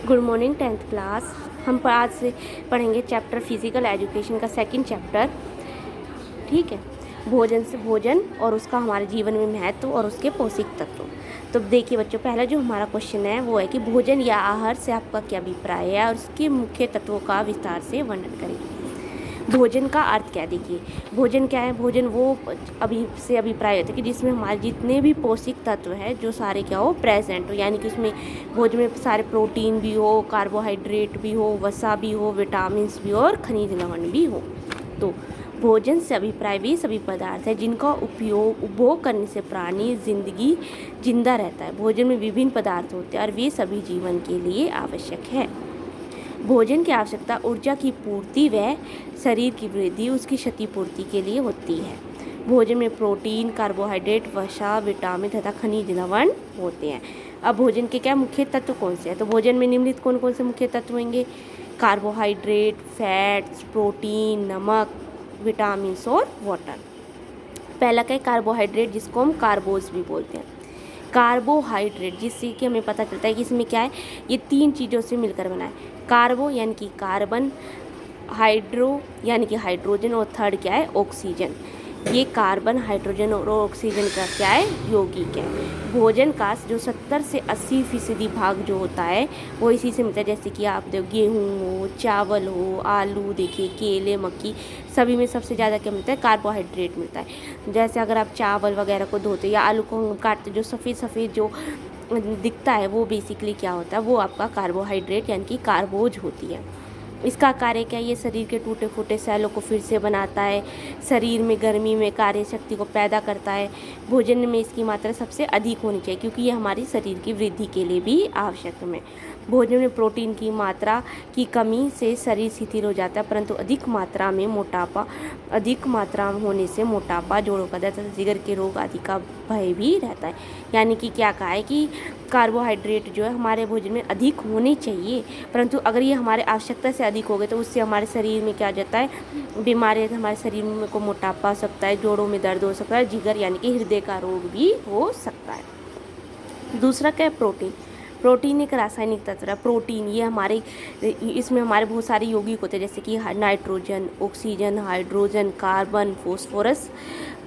Good morning 10th class. हम आज से पढ़ेंगे चैप्टर फिजिकल एजुकेशन का सेकंड चैप्टर। ठीक है, भोजन से भोजन और उसका हमारे जीवन में महत्व और उसके पौष्टिक तत्व। तो देखिए बच्चों, पहला जो हमारा क्वेश्चन है वो है कि भोजन या आहार से आपका क्या अभिप्राय है और उसके मुख्य तत्वों का विस्तार से वर्णन करें। भोजन का अर्थ क्या है। देखिए, भोजन क्या है। भोजन वो अभिप्राय होता है कि जिसमें हमारे जितने भी पौष्टिक तत्व है जो सारे क्या हो, प्रेजेंट हो। यानी कि उसमें भोजन में सारे प्रोटीन भी हो, कार्बोहाइड्रेट भी हो, वसा भी हो, विटामिन भी हो और खनिज लवण भी हो। तो भोजन से अभिप्राय वे सभी पदार्थ है जिनका उपभोग करने से प्राणी जिंदा रहता है। भोजन में विभिन्न पदार्थ होते हैं और वे सभी जीवन के लिए आवश्यक है। भोजन की आवश्यकता ऊर्जा की पूर्ति व शरीर की वृद्धि, उसकी क्षतिपूर्ति के लिए होती है। भोजन में प्रोटीन, कार्बोहाइड्रेट, वसा, विटामिन तथा खनिज लवण होते हैं। अब भोजन के क्या मुख्य तत्व कौन से हैं। तो भोजन में निम्नलिखित कौन कौन से मुख्य तत्व होंगे। कार्बोहाइड्रेट, फैट्स, प्रोटीन, नमक, विटामिन और वाटर। पहला क्या है, कार्बोहाइड्रेट, जिसको हम कार्बोज भी बोलते हैं। कार्बोहाइड्रेट, जिससे कि हमें पता चलता है कि इसमें क्या है, ये तीन चीज़ों से मिलकर बना है। कार्बो यानी कि कार्बन, हाइड्रो यानी कि हाइड्रोजन और थर्ड क्या है, ऑक्सीजन। ये कार्बन, हाइड्रोजन और ऑक्सीजन का क्या है, यौगिक है। भोजन का जो 70 से 80% भाग जो होता है वो इसी से मिलता है। जैसे कि आप देखो, गेहूँ हो, चावल हो, आलू, देखिए केले, मक्की, सभी में सबसे ज़्यादा क्या मिलता है, कार्बोहाइड्रेट मिलता है। जैसे अगर आप चावल वगैरह को धोते या आलू को काटते, जो सफ़ेद सफ़ेद जो दिखता है वो बेसिकली क्या होता है, वो आपका कार्बोहाइड्रेट यानी कि कार्बोज होती है। इसका कार्य क्या है, ये शरीर के टूटे फूटे सेलों को फिर से बनाता है, शरीर में गर्मी में कार्य शक्ति को पैदा करता है। भोजन में इसकी मात्रा सबसे अधिक होनी चाहिए क्योंकि ये हमारी शरीर की वृद्धि के लिए भी आवश्यक है। भोजन में प्रोटीन की मात्रा की कमी से शरीर शिथिल हो जाता है, परंतु अधिक मात्रा होने से मोटापा, जोड़ों का दर्द, जिगर के रोग आदि का भय भी रहता है। यानी कि क्या कहा है कि कार्बोहाइड्रेट जो है हमारे भोजन में अधिक होने चाहिए, परंतु अगर ये हमारे आवश्यकता से अधिक हो गए तो उससे हमारे शरीर में क्या हो जाता है, बीमारी, हमारे शरीर में को मोटापा हो सकता है, जोड़ों में दर्द हो सकता है, जिगर यानी कि हृदय का रोग भी हो सकता है। दूसरा क्या है, प्रोटीन। प्रोटीन एक रासायनिक तत्व है। प्रोटीन ये इसमें हमारे बहुत सारे यौगिक होते हैं, जैसे कि nitrogen, oxygen, hydrogen, carbon, phosphorus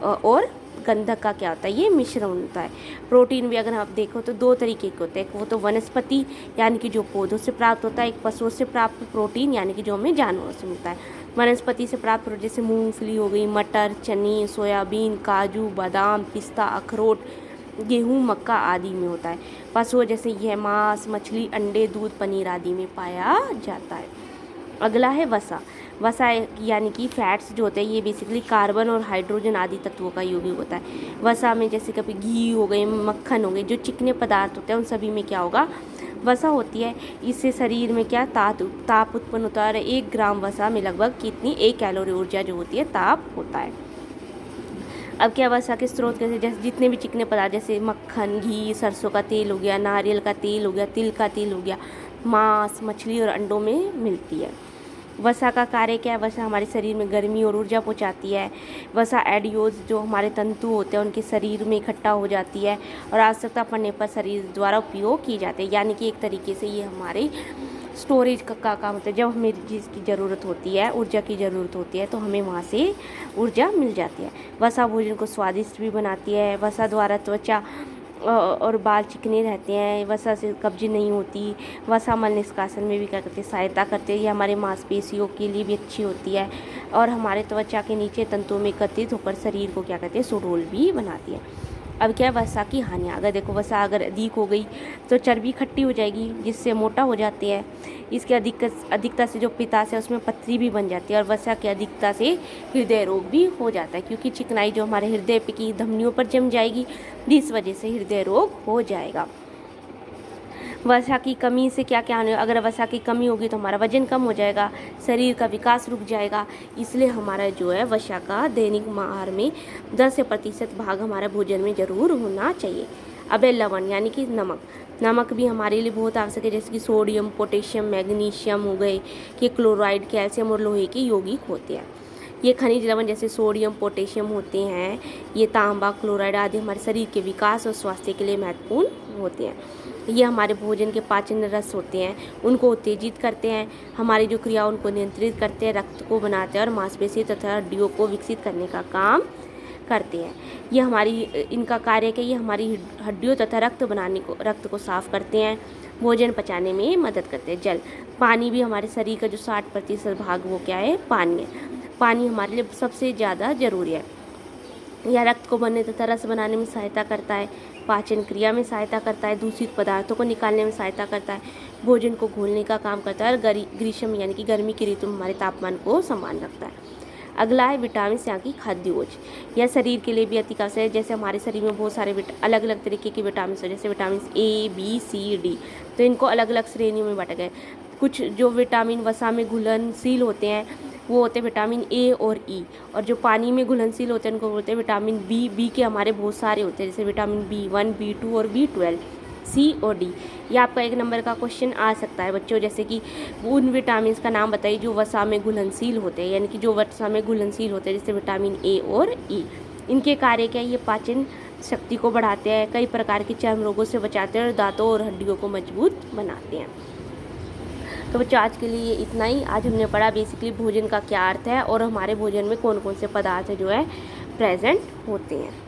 और गंधक का क्या होता है, ये मिश्रण होता है। प्रोटीन भी अगर आप देखो तो दो तरीके के होते हैं। वो तो वनस्पति यानी कि जो पौधों से प्राप्त होता है, एक पशुओं से प्राप्त प्रोटीन यानी कि जो हमें जानवरों से मिलता है। वनस्पति से प्राप्त प्रोटीन जैसे मूंगफली हो गई, मटर, चने, सोयाबीन, काजू, बादाम, पिस्ता, अखरोट, गेहूँ, मक्का आदि में होता है। पशुओं जैसे यह मांस, मछली, अंडे, दूध, पनीर आदि में पाया जाता है। अगला है वसा। वसा यानी कि फैट्स जो होते हैं, ये बेसिकली कार्बन और हाइड्रोजन आदि तत्वों का यौगिक होता है। वसा में जैसे कभी घी हो गए, मक्खन हो गए, जो चिकने पदार्थ होते हैं उन सभी में क्या होगा, वसा होती है। इससे शरीर में क्या ताप उत्पन्न होता है और 1 ग्राम वसा में लगभग कितनी 1 कैलोरी ऊर्जा जो होती है, ताप होता है। अब क्या, वसा के स्रोत कैसे, जैसे जितने भी चिकने पदार्थ जैसे मक्खन, घी, सरसों का तेल हो गया, नारियल का तेल हो गया, तिल का तेल हो गया, मांस, मछली और अंडों में मिलती है। वसा का कार्य क्या है, वसा हमारे शरीर में गर्मी और ऊर्जा पहुंचाती है। वसा एडियोज जो हमारे तंतु होते हैं उनके शरीर में इकट्ठा हो जाती है और आवश्यकता पड़ने पर शरीर द्वारा उपयोग की जाती है। यानी कि एक तरीके से ये हमारे स्टोरेज का काम होता है। जब हमें जिसकी ज़रूरत होती है, ऊर्जा की ज़रूरत होती है, तो हमें वहाँ से ऊर्जा मिल जाती है। वसा भोजन को स्वादिष्ट भी बनाती है। वसा द्वारा त्वचा और बाल चिकने रहते हैं। वसा से कब्ज नहीं होती। वसा मल निष्कासन में भी क्या करती है, सहायता करती है। ये हमारे मांसपेशियों के लिए भी अच्छी होती है और हमारे त्वचा के नीचे तंतुओं में एकत्रित होकर शरीर को क्या करती है, सुडौल भी बनाती है। अब क्या है, वसा की हानियाँ। अगर देखो, वसा अगर अधिक हो गई तो चर्बी इकट्ठी हो जाएगी जिससे मोटा हो जाते हैं। इसके अधिकता से जो पित्ताशय है उसमें पथरी भी बन जाती है और वसा की अधिकता से हृदय रोग भी हो जाता है क्योंकि चिकनाई जो हमारे हृदय की धमनियों पर जम जाएगी, जिस वजह से हृदय रोग हो जाएगा। वसा की कमी से क्या क्या, अगर वसा की कमी होगी तो हमारा वजन कम हो जाएगा, शरीर का विकास रुक जाएगा। इसलिए हमारा जो है वसा का दैनिक आहार में 10% भाग हमारा भोजन में ज़रूर होना चाहिए। अब लवण यानी कि नमक भी हमारे लिए बहुत आवश्यक है, जैसे कि सोडियम, पोटेशियम, मैग्नीशियम हो गए, कि क्लोराइड, कैल्शियम और लोहे के यौगिक होते हैं। ये खनिज लवण जैसे सोडियम, पोटेशियम होते हैं, ये तांबा, क्लोराइड आदि हमारे शरीर के विकास और स्वास्थ्य के लिए महत्वपूर्ण होते हैं। ये हमारे भोजन के पाचन रस होते हैं, उनको उत्तेजित करते हैं, हमारी जो क्रिया उनको नियंत्रित करते हैं, रक्त को बनाते हैं और मांसपेशी तथा हड्डियों को विकसित करने का काम करते हैं। ये हमारी इनका कार्य क्या, ये हमारी हड्डियों तथा रक्त को साफ करते हैं, भोजन पचाने में मदद करते हैं। जल, पानी भी हमारे शरीर का जो 60% भाग वो क्या है, पानी है। पानी हमारे लिए सबसे ज़्यादा ज़रूरी है। यह रक्त को बनने तथा रस बनाने में सहायता करता है, पाचन क्रिया में सहायता करता है, दूषित पदार्थों को निकालने में सहायता करता है, भोजन को घोलने का काम करता है और ग्रीष्म यानी कि गर्मी की ऋतु में हमारे तापमान को समान रखता है। अगला है विटामिन या की खाद्योज। यह शरीर के लिए भी अति आवश्यक है। जैसे हमारे शरीर में बहुत सारे अलग अलग तरीके के विटामिन है, जैसे vitamin A, B, C, D, तो इनको अलग अलग श्रेणियों में बांटा गया है। कुछ जो विटामिन वसा में घुलनशील होते हैं वो होते हैं विटामिन ए और ई, और जो पानी में घुलनशील होते हैं उनको बोलते हैं विटामिन बी। बी के हमारे बहुत सारे होते हैं, जैसे विटामिन B1, B2 और B12, सी और डी। ये आपका 1 नंबर का क्वेश्चन आ सकता है बच्चों, जैसे कि उन विटामिन का नाम बताइए जो वसा में घुलनशील होते हैं, यानी कि जो वसा में घुलनशील होते हैं, जैसे विटामिन ए और ई। इनके कार्य क्या है, ये पाचन शक्ति को बढ़ाते हैं, कई प्रकार के चर्म रोगों से बचाते हैं और दांतों और हड्डियों को मजबूत बनाते हैं। तो बच्चों आज के लिए इतना ही। आज हमने पढ़ा बेसिकली भोजन का क्या अर्थ है और हमारे भोजन में कौन कौन से पदार्थ जो है प्रेजेंट होते हैं।